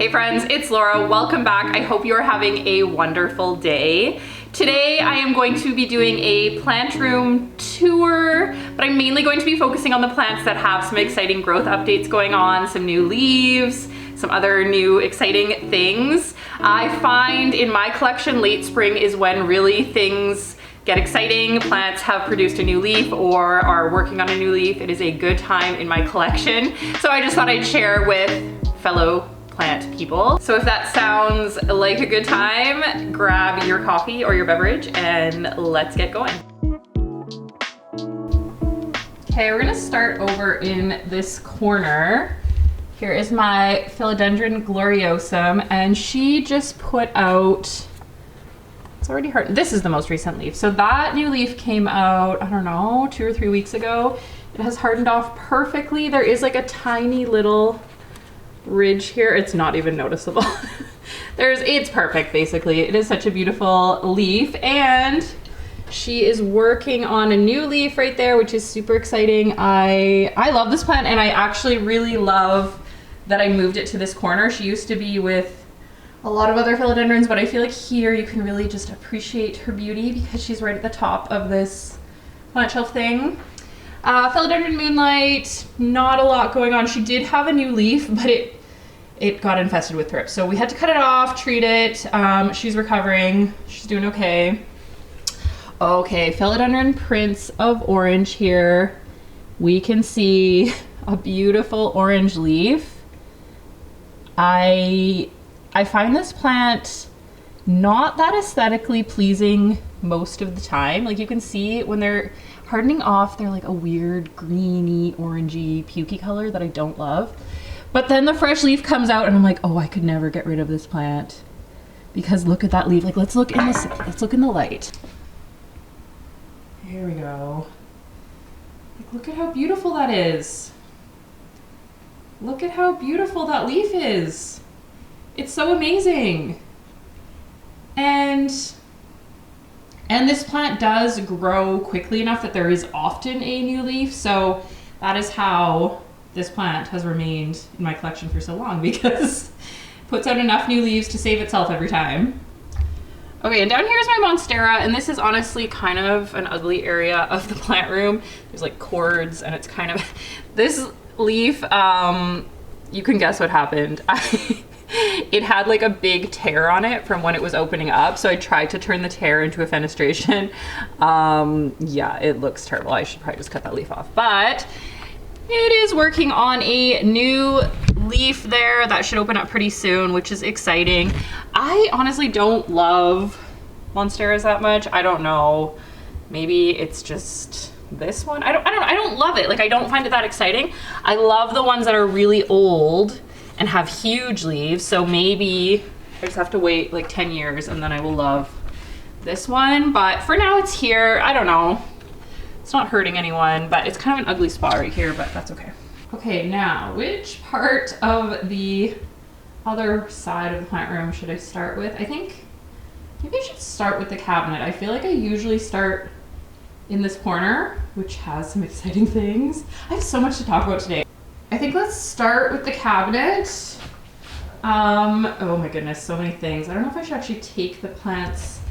Hey friends, it's Laura. Welcome back. I hope you are having a wonderful day. Today I am going to be doing a plant room tour, but I'm mainly going to be focusing on the plants that have some exciting growth updates going on, some new leaves, some other new exciting things. I find in my collection late spring is when really things get exciting. Plants have produced a new leaf or are working on a new leaf. It is a good time in my collection. So I just thought I'd share with fellow plant people. So if that sounds like a good time, grab your coffee or your beverage and let's get going. Okay, we're gonna start over in this corner. Here is my Philodendron gloriosum, and she just put out, it's already hard. This is the most recent leaf. So that new leaf came out, I don't know, 2 or 3 weeks ago. It has hardened off perfectly. There is like a tiny little ridge here. It's not even noticeable. It's perfect basically. It is such a beautiful leaf, and she is working on a new leaf right there, which is super exciting. I love this plant, and I actually really love that I moved it to this corner. She used to be with a lot of other philodendrons, but I feel like here you can really just appreciate her beauty because she's right at the top of this plant shelf thing. Philodendron Moonlight, not a lot going on. She did have a new leaf, but it got infested with thrips. So we had to cut it off, treat it. She's recovering, she's doing okay. Okay, Philodendron Prince of Orange here. We can see a beautiful orange leaf. I find this plant not that aesthetically pleasing most of the time. Like you can see when they're hardening off, they're like a weird greeny, orangey, pukey color that I don't love. But then the fresh leaf comes out and I'm like, oh, I could never get rid of this plant because look at that leaf. Like let's look in the light. Here we go. Like, look at how beautiful that is. Look at how beautiful that leaf is. It's so amazing. And this plant does grow quickly enough that there is often a new leaf. So that is how this plant has remained in my collection for so long, because it puts out enough new leaves to save itself every time. Okay, and down here is my Monstera, and this is honestly kind of an ugly area of the plant room. There's like cords, and it's kind of, this leaf, you can guess what happened. It had like a big tear on it from when it was opening up, so I tried to turn the tear into a fenestration. Yeah, it looks terrible. I should probably just cut that leaf off, but it is working on a new leaf there that should open up pretty soon, which is exciting. I honestly don't love Monsteras that much. I don't know. Maybe it's just this one. I don't love it. Like I don't find it that exciting. I love the ones that are really old and have huge leaves. So maybe I just have to wait like 10 years and then I will love this one. But for now it's here. I don't know. It's not hurting anyone, but it's kind of an ugly spot right here, but that's okay. Okay, now which part of the other side of the plant room should I start with? I think maybe I should start with the cabinet. I feel like I usually start in this corner, which has some exciting things. I have so much to talk about today. I think let's start with the cabinet. Oh my goodness, so many things. I don't know if I should actually take the plants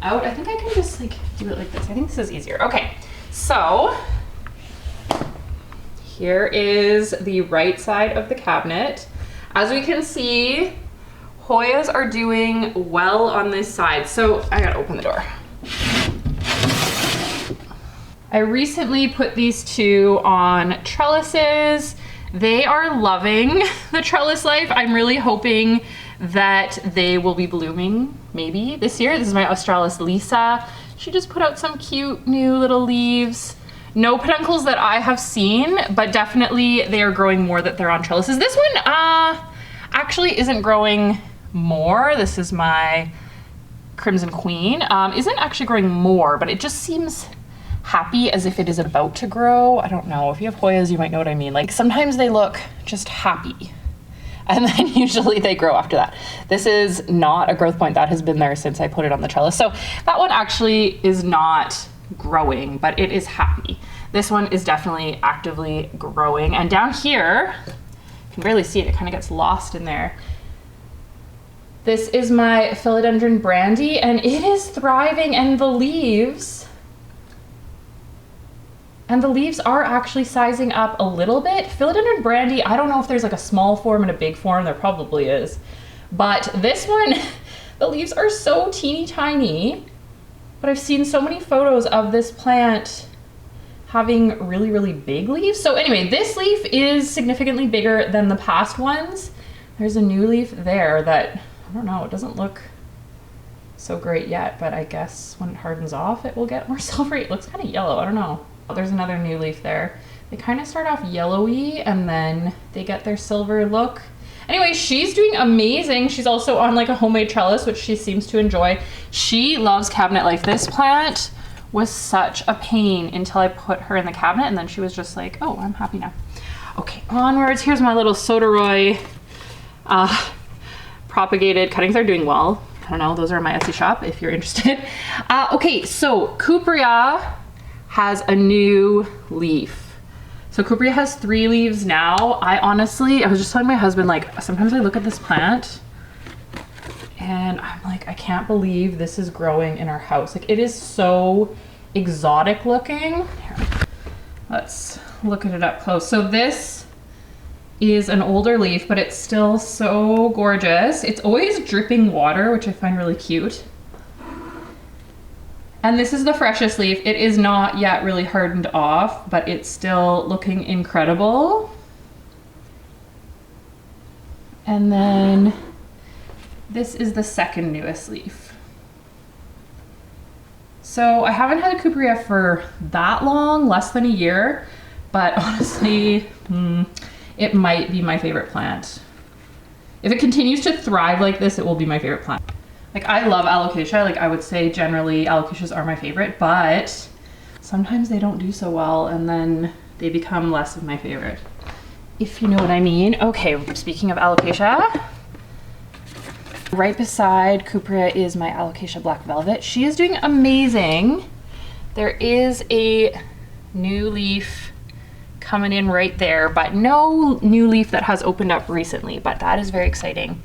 out. I think I can just like do it like this. I think this is easier. Okay, so here is the right side of the cabinet. As we can see, Hoyas are doing well on this side. So I gotta open the door. I recently put these two on trellises. They are loving the trellis life. I'm really hoping that they will be blooming maybe this year. This is my Australis Lisa. She just put out some cute new little leaves. No peduncles that I have seen, but definitely they are growing more that they're on trellises. This one actually isn't growing more. This is my Crimson Queen. Isn't actually growing more, but it just seems happy as if it is about to grow. I don't know. If you have Hoyas, you might know what I mean. Like sometimes they look just happy and then usually they grow after that. This is not a growth point that has been there since I put it on the trellis. So that one actually is not growing, but it is happy. This one is definitely actively growing. And down here, you can barely see it. It kind of gets lost in there. This is my philodendron brandy, and it is thriving, and the leaves are actually sizing up a little bit. Philodendron brandy, I don't know if there's like a small form and a big form, there probably is. But this one, the leaves are so teeny tiny, but I've seen so many photos of this plant having really, really big leaves. So anyway, this leaf is significantly bigger than the past ones. There's a new leaf there that, I don't know, it doesn't look so great yet, but I guess when it hardens off, it will get more silvery. It looks kind of yellow, I don't know. There's another new leaf there. They kind of start off yellowy and then they get their silver look. Anyway, she's doing amazing. She's also on like a homemade trellis, which she seems to enjoy. She loves cabinet life. This plant was such a pain until I put her in the cabinet, and then she was just like, oh, I'm happy now. Okay, onwards. Here's my little Soderoy propagated cuttings. Are doing well. I don't know, those are my Etsy shop if you're interested. Okay, so Cuprea has a new leaf. So Cuprea has 3 leaves now. I was just telling my husband, like, sometimes I look at this plant and I'm like, I can't believe this is growing in our house. Like, it is so exotic looking. Here, let's look at it up close. So this is an older leaf, but it's still so gorgeous. It's always dripping water, which I find really cute. And this is the freshest leaf. It is not yet really hardened off, but it's still looking incredible. And then this is the second newest leaf. So I haven't had a Cuprea for that long, less than a year, but honestly, it might be my favorite plant. If it continues to thrive like this, it will be my favorite plant. Like, I love alocasia. Like, I would say generally alocasias are my favorite, but sometimes they don't do so well and then they become less of my favorite, if you know what I mean. Okay, speaking of alocasia, right beside Cuprea is my alocasia black velvet. She is doing amazing. There is a new leaf coming in right there, but no new leaf that has opened up recently, but that is very exciting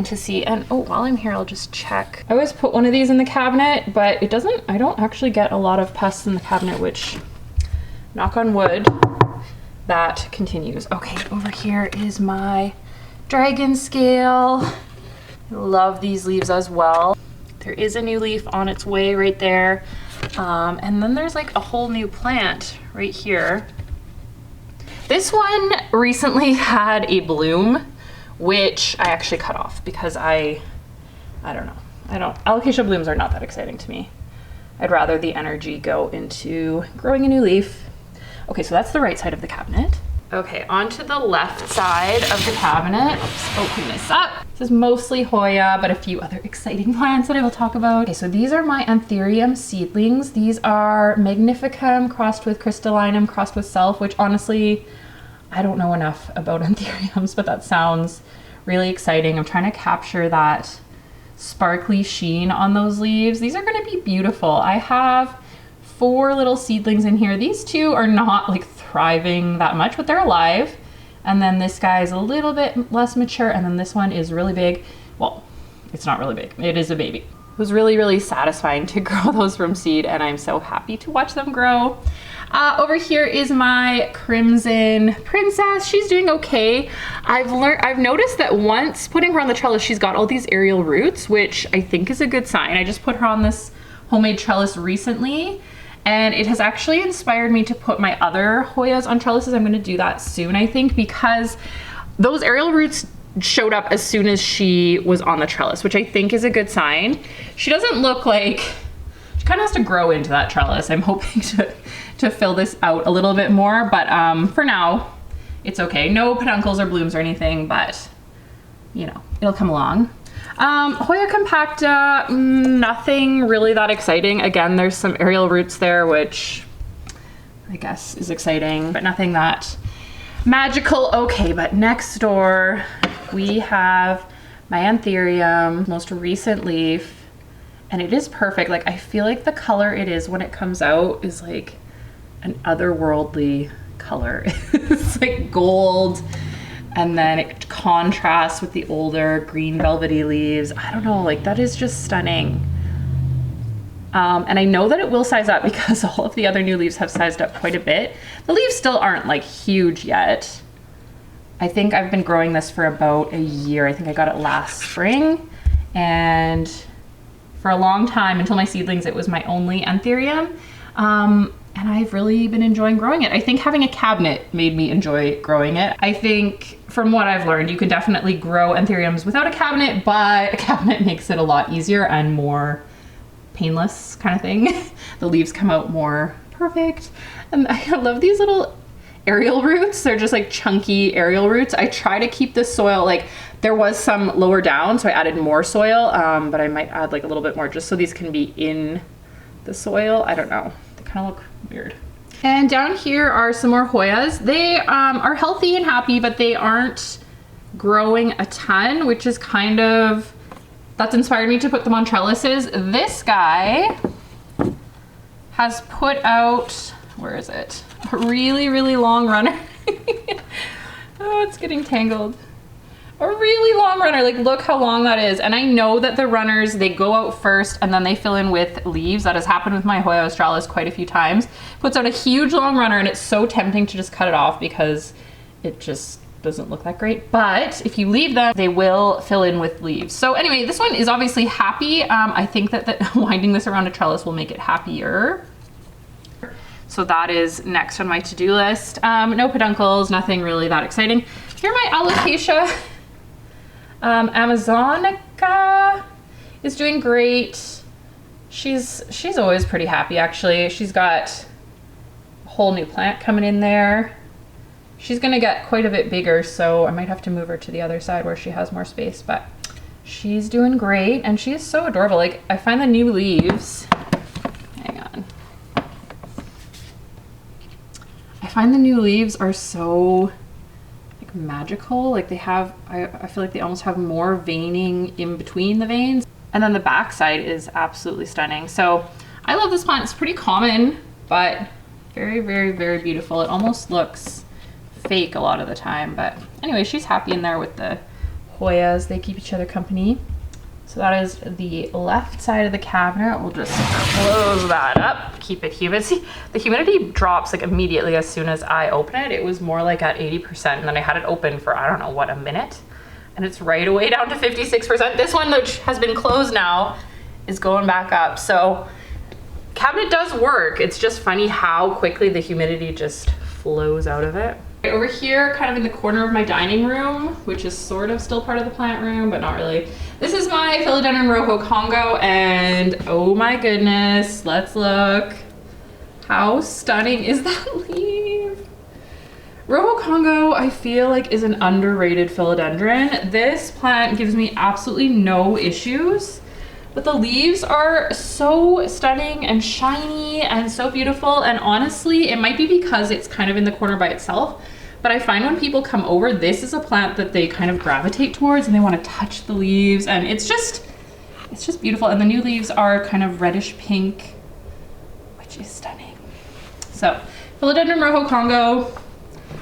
to see. And oh, while I'm here, I'll just check. I always put one of these in the cabinet, but I don't actually get a lot of pests in the cabinet, which, knock on wood, that continues. Okay, over here is my dragon scale. I love these leaves as well. There is a new leaf on its way right there. And then there's like a whole new plant right here. This one recently had a bloom, which I actually cut off because I don't know. Alocasia blooms are not that exciting to me. I'd rather the energy go into growing a new leaf. Okay, so that's the right side of the cabinet. Okay, on to the left side of the cabinet. Let's open this up. This is mostly Hoya, but a few other exciting plants that I will talk about. Okay, so these are my Anthurium seedlings. These are Magnificum crossed with Crystallinum crossed with Self, which honestly, I don't know enough about Anthuriums, but that sounds really exciting. I'm trying to capture that sparkly sheen on those leaves. These are gonna be beautiful. I have 4 little seedlings in here. These 2 are not like thriving that much, but they're alive. And then this guy is a little bit less mature, and then this one is really big. Well, it's not really big, it is a baby. It was really, really satisfying to grow those from seed, and I'm so happy to watch them grow. Over here is my Crimson Princess. She's doing okay. I've noticed that once putting her on the trellis, she's got all these aerial roots, which I think is a good sign. I just put her on this homemade trellis recently, and it has actually inspired me to put my other Hoyas on trellises. I'm gonna do that soon, I think, because those aerial roots showed up as soon as she was on the trellis, which I think is a good sign. She doesn't look like, she kind of has to grow into that trellis. I'm hoping to fill this out a little bit more, but for now, it's okay. No peduncles or blooms or anything, but you know, it'll come along. Hoya compacta, nothing really that exciting. Again, there's some aerial roots there, which I guess is exciting, but nothing that magical. Okay, but next door, we have my Anthurium, most recent leaf, and it is perfect. Like, I feel like the color it is when it comes out is like an otherworldly color. It's like gold, And then it contrasts with the older green velvety leaves. I don't know, like that is just stunning. And I know that it will size up because all of the other new leaves have sized up quite a bit. The leaves still aren't like huge yet. I think I've been growing this for about a year. I think I got it last spring. And for a long time, until my seedlings, it was my only anthurium. And I've really been enjoying growing it. I think having a cabinet made me enjoy growing it. I think from what I've learned, you can definitely grow anthuriums without a cabinet, but a cabinet makes it a lot easier and more painless kind of thing. The leaves come out more perfect. And I love these little aerial roots. They're just like chunky aerial roots. I try to keep the soil, like there was some lower down, so I added more soil, but I might add like a little bit more just so these can be in the soil. I don't know. They kind of look weird. And down here are some more Hoyas. They are healthy and happy, but they aren't growing a ton, which is kind of, that's inspired me to put them on trellises. This guy has put out, where is it? A really, really long runner. Oh, it's getting tangled. A really long runner, like look how long that is. And I know that the runners, they go out first and then they fill in with leaves. That has happened with my Hoya australis quite a few times. Puts out a huge long runner and it's so tempting to just cut it off because it just doesn't look that great. But if you leave them, they will fill in with leaves. So anyway, this one is obviously happy. I think that winding this around a trellis will make it happier. So that is next on my to-do list. No peduncles, nothing really that exciting. Here my alocasia. Amazonica is doing great. She's always pretty happy actually. She's got a whole new plant coming in there. She's gonna get quite a bit bigger, so I might have to move her to the other side where she has more space, but she's doing great and she is so adorable. Like I find the new leaves, hang on. I find the new leaves are so like magical. Like they have, I feel like they almost have more veining in between the veins. And then the back side is absolutely stunning. So I love this plant. It's pretty common, but very, very, very beautiful. It almost looks fake a lot of the time, but anyway, she's happy in there with the Hoyas. They keep each other company. So that is the left side of the cabinet. We'll just close that up, keep it humid. See, the humidity drops like immediately as soon as I open it. It was more like at 80%, and then I had it open for, I don't know, what, a minute? And it's right away down to 56%. This one, which has been closed now, is going back up. So cabinet does work. It's just funny how quickly the humidity just flows out of it. Over here, kind of in the corner of my dining room, which is sort of still part of the plant room, but not really. This is my Philodendron Rojo Congo, and oh my goodness, let's look. How stunning is that leaf? Rojo Congo, I feel like, is an underrated philodendron. This plant gives me absolutely no issues, but the leaves are so stunning and shiny and so beautiful. And honestly, it might be because it's kind of in the corner by itself, but I find when people come over, this is a plant that they kind of gravitate towards and they want to touch the leaves, and it's just beautiful. And the new leaves are kind of reddish pink, which is stunning. So Philodendron Rojo Congo,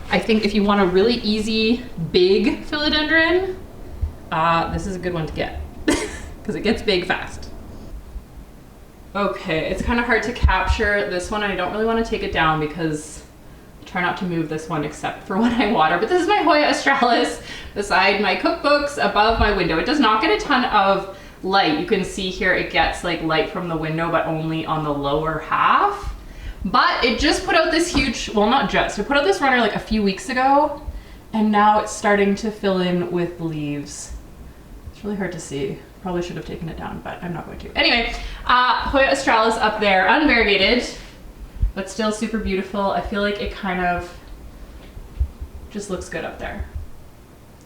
I think if you want a really easy, big philodendron, this is a good one to get because it gets big fast. Okay, it's kind of hard to capture this one. I don't really want to take it down because I try not to move this one except for when I water. But this is my Hoya australis beside my cookbooks above my window. It does not get a ton of light. You can see here it gets like light from the window, but only on the lower half. But it just put out this huge, well, not just, it put out this runner like a few weeks ago, and now it's starting to fill in with leaves. It's really hard to see. Probably should have taken it down, but I'm not going to. Anyway, Hoya australis up there, unvariegated, but still super beautiful. I feel like it kind of just looks good up there.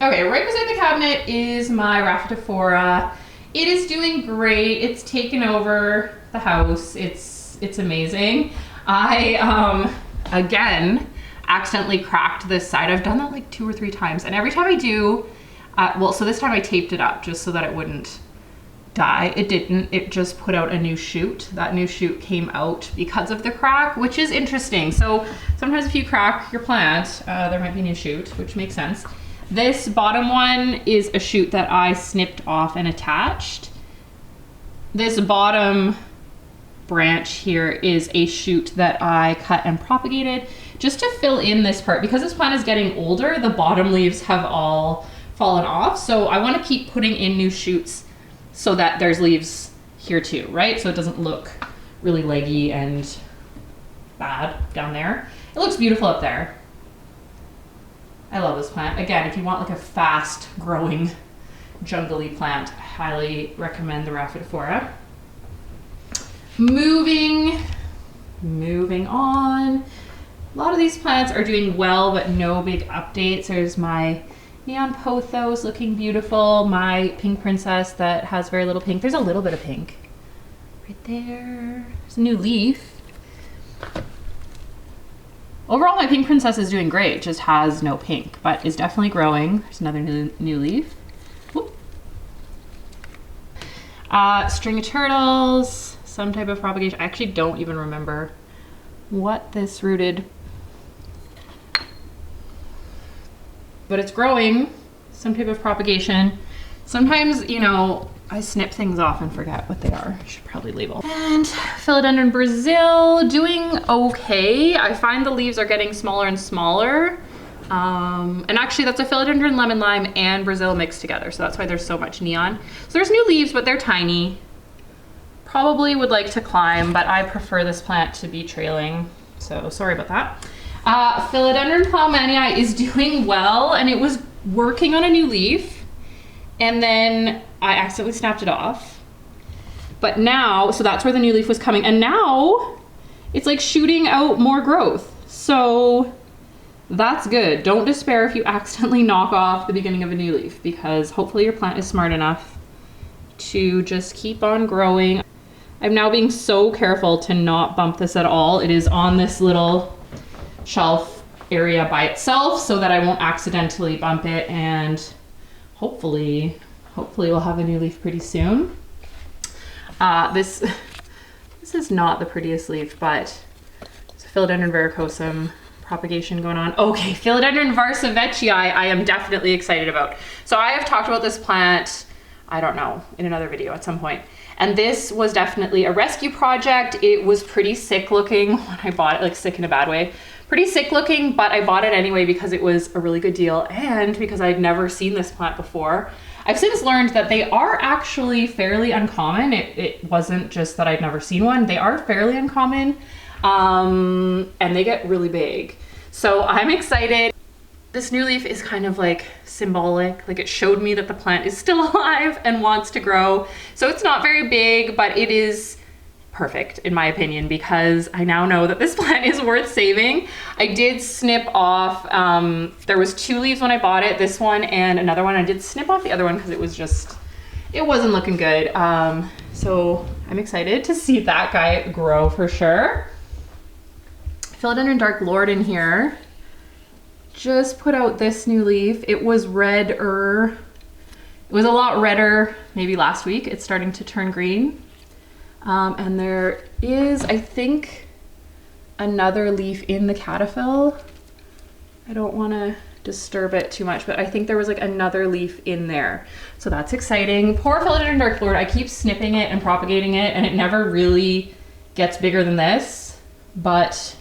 Okay, right beside the cabinet is my Rhaphidophora. It is doing great. It's taken over the house. It's amazing. I, again, accidentally cracked this side. I've done that like 2 or 3 times, and every time I do, well, so this time I taped it up just so that it wouldn't die. It didn't. It just put out a new shoot. That new shoot came out because of the crack, which is interesting. So sometimes if you crack your plant, there might be a new shoot, which makes sense. This bottom one is a shoot that I snipped off and attached. This bottom branch here is a shoot that I cut and propagated just to fill in this part. Because this plant is getting older, the bottom leaves have all fallen off. So I want to keep putting in new shoots so that there's leaves here too, right? So it doesn't look really leggy and bad down there. It looks beautiful up there. I love this plant. Again, if you want like a fast growing jungly plant, I highly recommend the Rhaphidophora. Moving on. A lot of these plants are doing well, but no big updates. There's my neon pothos looking beautiful. My pink princess that has very little pink. There's a little bit of pink right there. There's a new leaf. Overall, my pink princess is doing great. Just has no pink, but is definitely growing. There's another new leaf. Whoop. String of turtles, some type of propagation. I actually don't even remember what this rooted, but it's growing, some type of propagation. Sometimes, you know, I snip things off and forget what they are. I should probably label. And Philodendron Brazil, doing okay. I find the leaves are getting smaller and smaller. And actually that's a Philodendron Lemon Lime and Brazil mixed together. So that's why there's so much neon. So there's new leaves, but they're tiny. Probably would like to climb, but I prefer this plant to be trailing. So sorry about that. Philodendron Ploumanii is doing well, and it was working on a new leaf. And then I accidentally snapped it off. But now, so that's where the new leaf was coming. And now it's like shooting out more growth. So that's good. Don't despair if you accidentally knock off the beginning of a new leaf, because hopefully your plant is smart enough to just keep on growing. I'm now being so careful to not bump this at all. It is on this little shelf area by itself so that I won't accidentally bump it, and hopefully we'll have a new leaf pretty soon. This is not the prettiest leaf, but it's a Philodendron verrucosum propagation going on. Okay, Philodendron varsavecii I am definitely excited about. So I have talked about this plant, I don't know, in another video at some point. And this was definitely a rescue project. It was pretty sick looking when I bought it, like sick in a bad way. Pretty sick looking, but I bought it anyway because it was a really good deal and because I'd never seen this plant before. I've since learned that they are actually fairly uncommon. It wasn't just that I'd never seen one. They are fairly uncommon, and they get really big. So I'm excited. This new leaf is kind of like symbolic, like it showed me that the plant is still alive and wants to grow. So it's not very big, but it is perfect in my opinion, because I now know that this plant is worth saving. I did snip off, there was 2 leaves when I bought it, this one and another one. I did snip off the other one because it wasn't looking good. So I'm excited to see that guy grow for sure. Philodendron Dark Lord in here. Just put out this new leaf. It was redder. It was a lot redder maybe last week. It's starting to turn green. And there is, I think, another leaf in the cataphyll. I don't want to disturb it too much, but I think there was like another leaf in there. So that's exciting. Poor Philodendron Dark Lord. I keep snipping it and propagating it, and it never really gets bigger than this, but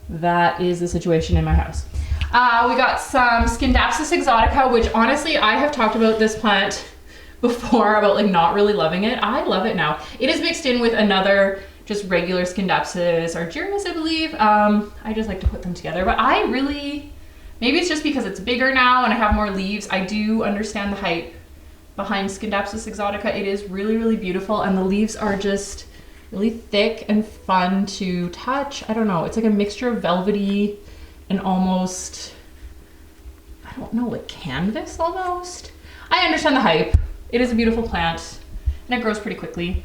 that is the situation in my house. We got some Scindapsus exotica, which honestly, I have talked about this plant before about like not really loving it. I love it now. It is mixed in with another just regular Scindapsus argyrinus, I believe. I just like to put them together, but I really, maybe it's just because it's bigger now and I have more leaves. I do understand the hype behind Scindapsus exotica. It is really, really beautiful, and the leaves are just really thick and fun to touch. I don't know, it's like a mixture of velvety and almost, I don't know, like canvas almost. I understand the hype. It is a beautiful plant and it grows pretty quickly.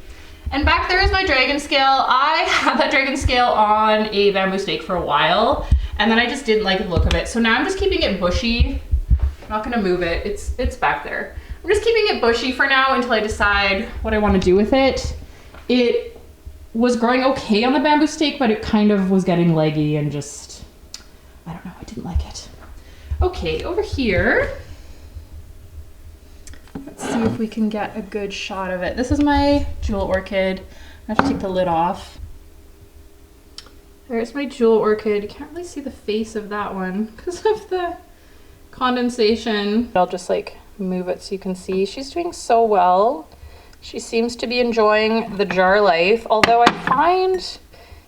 And back there is my dragon scale. I had that dragon scale on a bamboo stake for a while, and then I just didn't like the look of it. So now I'm just keeping it bushy. I'm not gonna move it, it's back there. I'm just keeping it bushy for now until I decide what I want to do with it. It was growing okay on the bamboo stake, but it kind of was getting leggy and just, I don't know, I didn't like it. Okay, over here, let's see if we can get a good shot of it. This is my jewel orchid. I have to take the lid off. There's my jewel orchid. You can't really see the face of that one because of the condensation. I'll just like move it so you can see. She's doing so well. She seems to be enjoying the jar life, although I find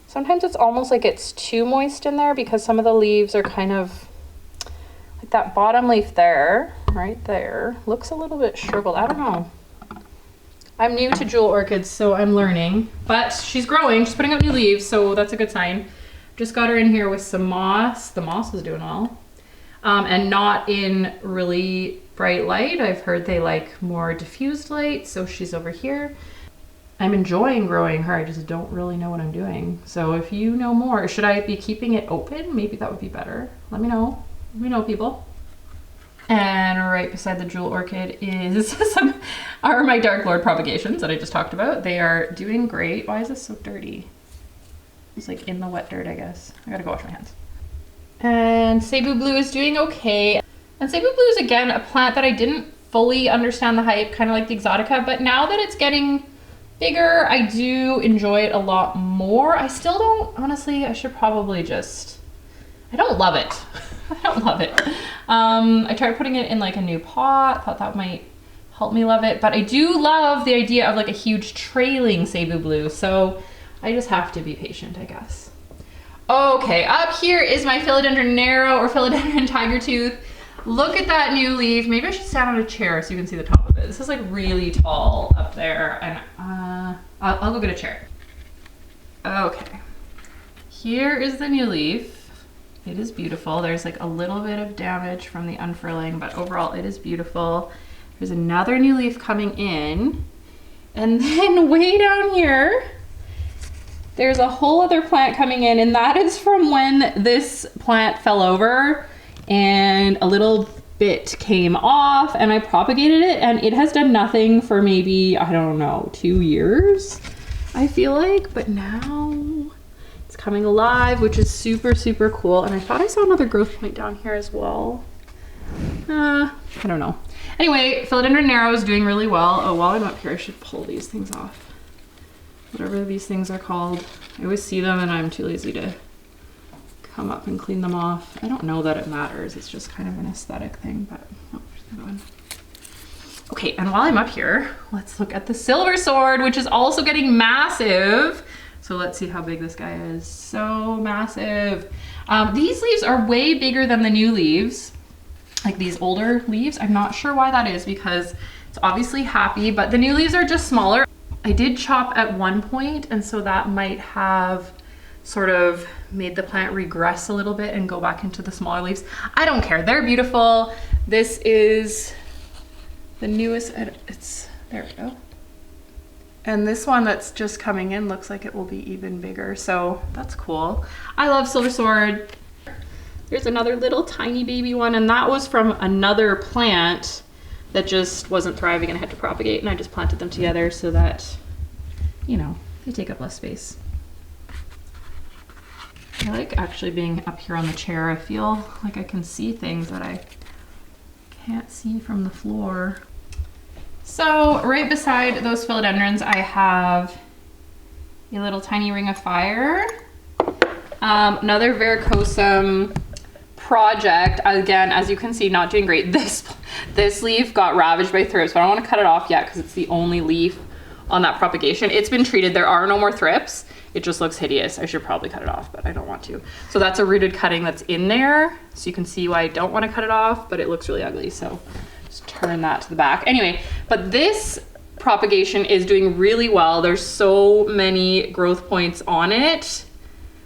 sometimes it's almost like it's too moist in there because some of the leaves are kind of like that bottom leaf there, right there, looks a little bit shriveled. I don't know. I'm new to jewel orchids, so I'm learning, but she's growing. She's putting out new leaves, so that's a good sign. Just got her in here with some moss. The moss is doing well. And not in really bright light. I've heard they like more diffused light, so she's over here. I'm enjoying growing her. I just don't really know what I'm doing. So if you know more, should I be keeping it open? Maybe that would be better. Let me know. Let me know, people. And right beside the jewel orchid is are my Dark Lord propagations that I just talked about. They are doing great. Why is this so dirty? It's like in the wet dirt, I guess. I gotta go wash my hands. And Cebu Blue is doing okay. And Cebu Blue is again a plant that I didn't fully understand the hype, kind of like the Exotica, but now that it's getting bigger, I do enjoy it a lot more. I still don't, honestly, I should probably just, I don't love it. I don't love it. I tried putting it in like a new pot, thought that might help me love it, but I do love the idea of like a huge trailing Cebu Blue, so I just have to be patient, I guess. Okay, up here is my Philodendron Narrow or Philodendron Tiger Tooth. Look at that new leaf. Maybe I should stand on a chair so you can see the top of it. This is like really tall up there, and I'll go get a chair. Okay, here is the new leaf. It is beautiful. There's like a little bit of damage from the unfurling, but overall it is beautiful. There's another new leaf coming in, and then way down here, there's a whole other plant coming in, and that is from when this plant fell over and a little bit came off and I propagated it, and it has done nothing for maybe, I don't know, 2 years, I feel like, but now it's coming alive, which is super, super cool. And I thought I saw another growth point down here as well. I don't know. Anyway, Philodendron Narrow is doing really well. Oh, while I'm up here, I should pull these things off. Whatever these things are called. I always see them and I'm too lazy to come up and clean them off. I don't know that it matters. It's just kind of an aesthetic thing, but oh, there's another one. Okay, and while I'm up here, let's look at the Silver Sword, which is also getting massive. So let's see how big this guy is. So massive. These leaves are way bigger than the new leaves, like these older leaves. I'm not sure why that is because it's obviously happy, but the new leaves are just smaller. I did chop at one point, and so that might have sort of made the plant regress a little bit and go back into the smaller leaves. I don't care, they're beautiful. This is the newest, there we go. And this one that's just coming in looks like it will be even bigger, so that's cool. I love Silver Sword. There's another little tiny baby one, and that was from another plant that just wasn't thriving and I had to propagate, and I just planted them together so that, you know, they take up less space. I like actually being up here on the chair. I feel like I can see things that I can't see from the floor. So right beside those philodendrons, I have a little tiny ring of fire. Another varicosum project. Again, as you can see, not doing great. This leaf got ravaged by thrips, but I don't want to cut it off yet because it's the only leaf on that propagation. It's been treated. There are no more thrips. It just looks hideous. I should probably cut it off, but I don't want to. So that's a rooted cutting that's in there. So you can see why I don't want to cut it off, but it looks really ugly. So just turn that to the back. Anyway, but this propagation is doing really well. There's so many growth points on it.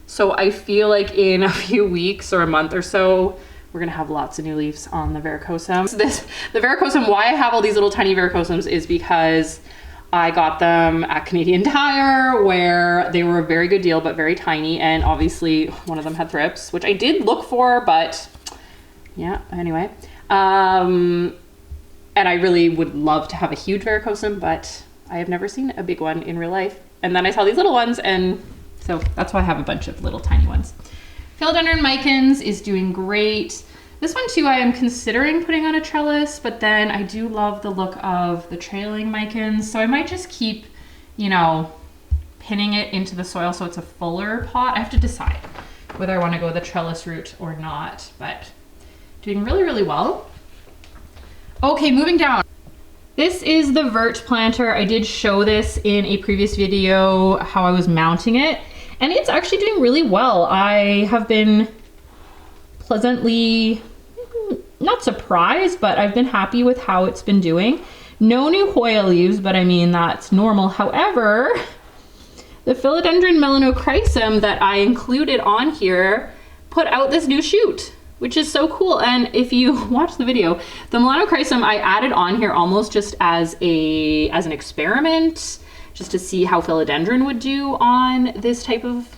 So I feel like in a few weeks or a month or so, we're gonna have lots of new leaves on the varicosum. So the varicosum, why I have all these little tiny varicosums is because I got them at Canadian Tire, where they were a very good deal, but very tiny. And obviously one of them had thrips, which I did look for, but yeah, anyway. And I really would love to have a huge varicosum, but I have never seen a big one in real life. And then I saw these little ones, and so that's why I have a bunch of little tiny ones. Philodendron micans is doing great. This one too, I am considering putting on a trellis, but then I do love the look of the trailing micans. So I might just keep, you know, pinning it into the soil so it's a fuller pot. I have to decide whether I want to go the trellis route or not, but doing really, really well. Okay, moving down. This is the vert planter. I did show this in a previous video, how I was mounting it, and it's actually doing really well. I have been pleasantly, not surprised, but I've been happy with how it's been doing. No new Hoya leaves, but I mean, that's normal. However, the philodendron melanochrysum that I included on here put out this new shoot, which is so cool. And if you watch the video, the melanochrysum I added on here almost just as an experiment, just to see how philodendron would do on this type of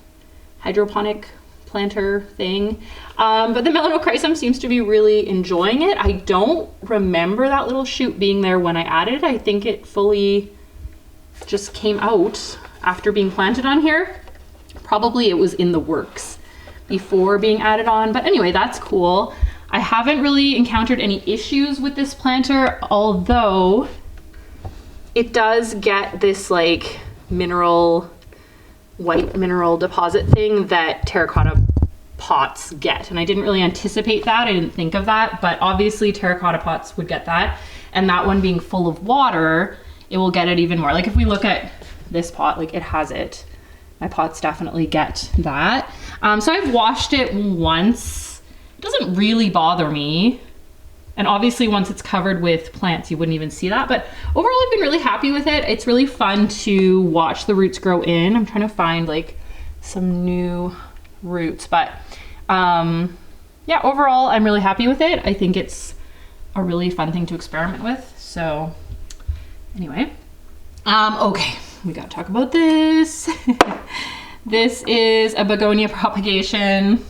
hydroponic planter thing. But the melanochrysum seems to be really enjoying it. I don't remember that little shoot being there when I added it. I think it fully just came out after being planted on here. Probably it was in the works before being added on, but anyway, that's cool. I haven't really encountered any issues with this planter, although it does get this like white mineral deposit thing that terracotta pots get. And I didn't really anticipate that. I didn't think of that, but obviously terracotta pots would get that. And that one being full of water, it will get it even more. Like if we look at this pot, like it has it. My pots definitely get that. So I've washed it once. It doesn't really bother me. And obviously once it's covered with plants, you wouldn't even see that. But overall, I've been really happy with it. It's really fun to watch the roots grow in. I'm trying to find like some new roots, but yeah, overall, I'm really happy with it. I think it's a really fun thing to experiment with. So anyway, okay. We gotta talk about this. This is a begonia propagation,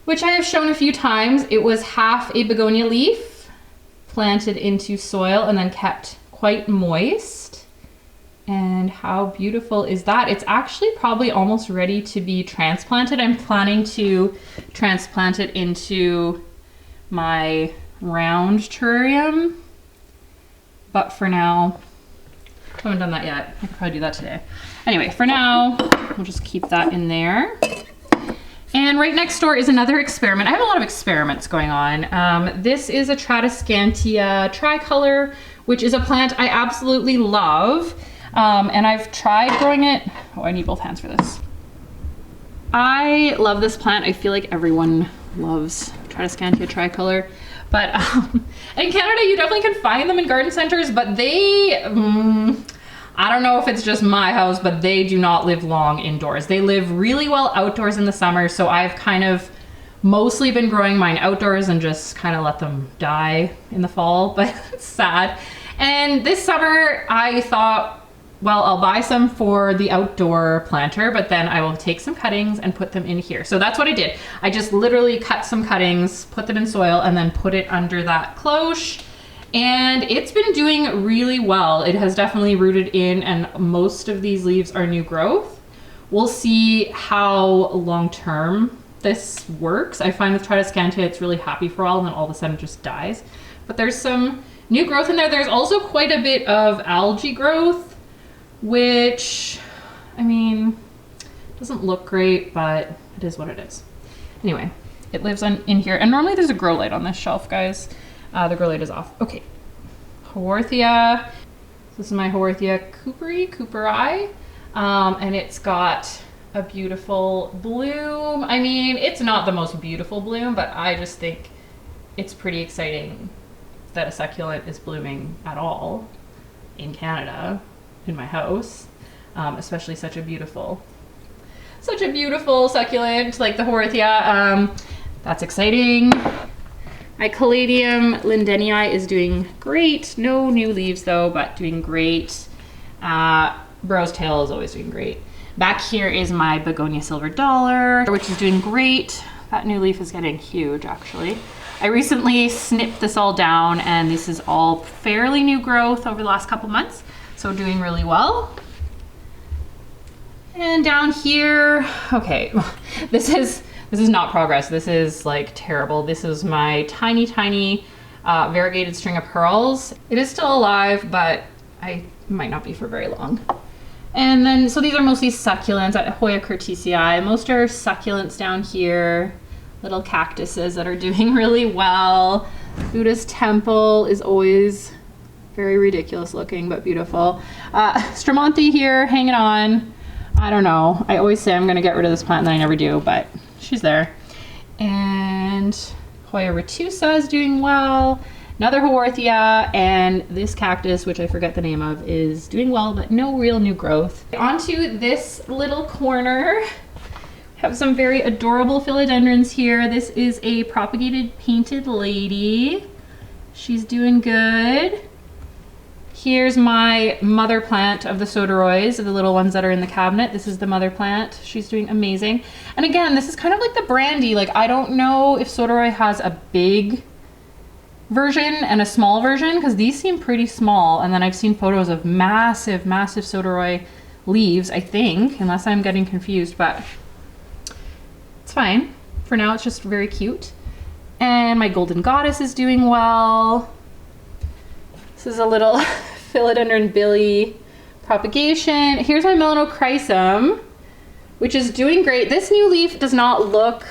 which I have shown a few times. It was half a begonia leaf planted into soil and then kept quite moist. And how beautiful is that? It's actually probably almost ready to be transplanted. I'm planning to transplant it into my round terrarium, but for now, I haven't done that yet. I could probably do that today. Anyway, for now, we'll just keep that in there. And right next door is another experiment. I have a lot of experiments going on. This is a Tradescantia tricolor, which is a plant I absolutely love. And I've tried growing it. Oh, I need both hands for this. I love this plant. I feel like everyone loves Tradescantia tricolor. But in Canada, you definitely can find them in garden centers, but they, I don't know if it's just my house, but they do not live long indoors. They live really well outdoors in the summer, so I've kind of mostly been growing mine outdoors and just kind of let them die in the fall, but it's sad. And this summer, I thought, well, I'll buy some for the outdoor planter, but then I will take some cuttings and put them in here. So that's what I did. I just literally cut some cuttings, put them in soil, and then put it under that cloche. And it's been doing really well. It has definitely rooted in, and most of these leaves are new growth. We'll see how long-term this works. I find with Tradescantia, it's really happy for a while, and then all of a sudden it just dies. But there's some new growth in there. There's also quite a bit of algae growth, which, I mean, doesn't look great, but it is what it is. Anyway, it lives in here. And normally there's a grow light on this shelf, guys. The grow light is off. Okay, Haworthia. This is my Haworthia cooperi. And it's got a beautiful bloom. I mean, it's not the most beautiful bloom, but I just think it's pretty exciting that a succulent is blooming at all in Canada, in my house, especially such a beautiful succulent like the Haworthia. That's exciting. My Caladium lindenii is doing great. No new leaves though, but doing great. Brow's tail is always doing great. Back here is my Begonia silver dollar, which is doing great. That new leaf is getting huge, actually. I recently snipped this all down, and this is all fairly new growth over the last couple months. So doing really well. And down here, okay, this is This is not progress. This is like terrible. This is my tiny, tiny variegated string of pearls. It is still alive, but I might not be for very long. And then, so these are mostly succulents at Hoya curtisii. Most are succulents down here. Little cactuses that are doing really well. Buddha's temple is always very ridiculous looking, but beautiful. Strammonthi here, hanging on. I don't know. I always say I'm gonna get rid of this plant and then I never do, but she's there. And Hoya retusa is doing well. Another Haworthia, and this cactus, which I forget the name of, is doing well, but no real new growth. Onto this little corner. Have some very adorable philodendrons here. This is a propagated painted lady. She's doing good. Here's my mother plant of the soderoys, the little ones that are in the cabinet. This is the mother plant. She's doing amazing. And again, this is kind of like the brandy. Like, I don't know if soderoy has a big version and a small version, because these seem pretty small. And then I've seen photos of massive, massive soderoy leaves, I think, unless I'm getting confused, but it's fine. For now, it's just very cute. And my golden goddess is doing well. This is a little philodendron billy propagation. Here's my melanochrysum, which is doing great. This new leaf does not look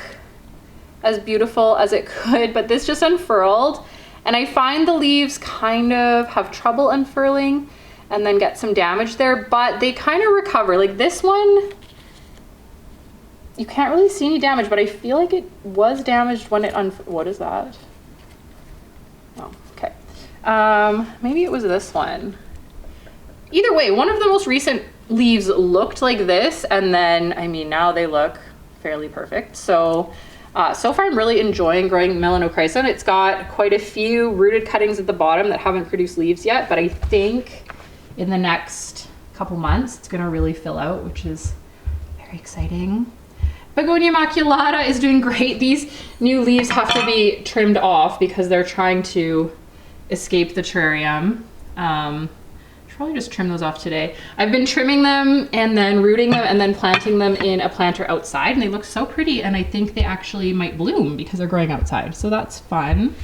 as beautiful as it could, but this just unfurled. And I find the leaves kind of have trouble unfurling and then get some damage there, but they kind of recover. Like this one, you can't really see any damage, but I feel like it was damaged when it what is that? Oh, okay. Maybe it was this one. Either way, one of the most recent leaves looked like this, and then, I mean, now they look fairly perfect. So, so far I'm really enjoying growing melanochrysum. It's got quite a few rooted cuttings at the bottom that haven't produced leaves yet, but I think in the next couple months it's gonna really fill out, which is very exciting. Begonia maculata is doing great. These new leaves have to be trimmed off because they're trying to escape the terrarium. Should probably just trim those off today. I've been trimming them and then rooting them and then planting them in a planter outside, and they look so pretty, and I think they actually might bloom because they're growing outside, so that's fun.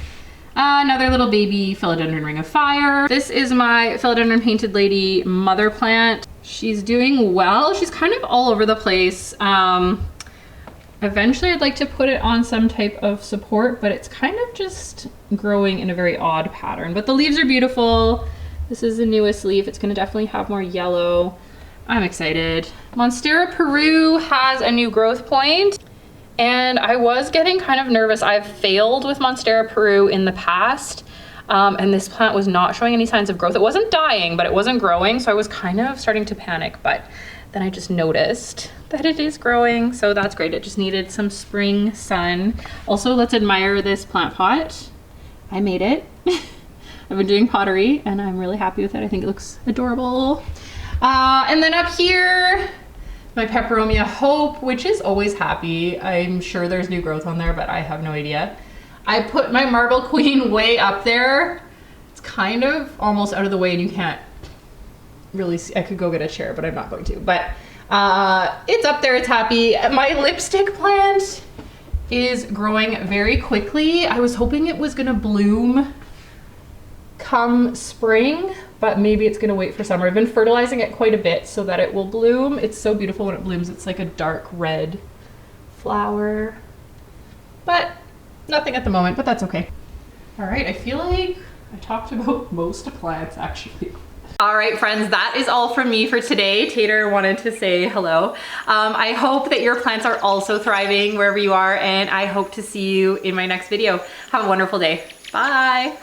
Another little baby philodendron ring of fire. This is my philodendron painted lady mother plant. She's doing well. She's kind of all over the place. Eventually I'd like to put it on some type of support, but it's kind of just growing in a very odd pattern. But the leaves are beautiful. This is the newest leaf. It's gonna definitely have more yellow. I'm excited. Monstera Peru has a new growth point, and I was getting kind of nervous. I've failed with Monstera Peru in the past, and this plant was not showing any signs of growth. It wasn't dying, but it wasn't growing, so I was kind of starting to panic, but then I just noticed that it is growing, so that's great. It just needed some spring sun. Also, let's admire this plant pot. I made it. I've been doing pottery and I'm really happy with it. I think it looks adorable. And then up here, my Peperomia Hope, which is always happy. I'm sure there's new growth on there, but I have no idea. I put my Marble Queen way up there. It's kind of almost out of the way and you can't really see. I could go get a chair, but I'm not going to. But it's up there, it's happy. My lipstick plant is growing very quickly. I was hoping it was gonna bloom come spring, but maybe it's gonna wait for summer. I've been fertilizing it quite a bit so that it will bloom. It's so beautiful when it blooms. It's like a dark red flower, but nothing at the moment, but that's okay. All right, I feel like I talked about most plants actually. All right, friends, that is all from me for today. Tater wanted to say hello. I hope that your plants are also thriving wherever you are, and I hope to see you in my next video. Have a wonderful day. Bye.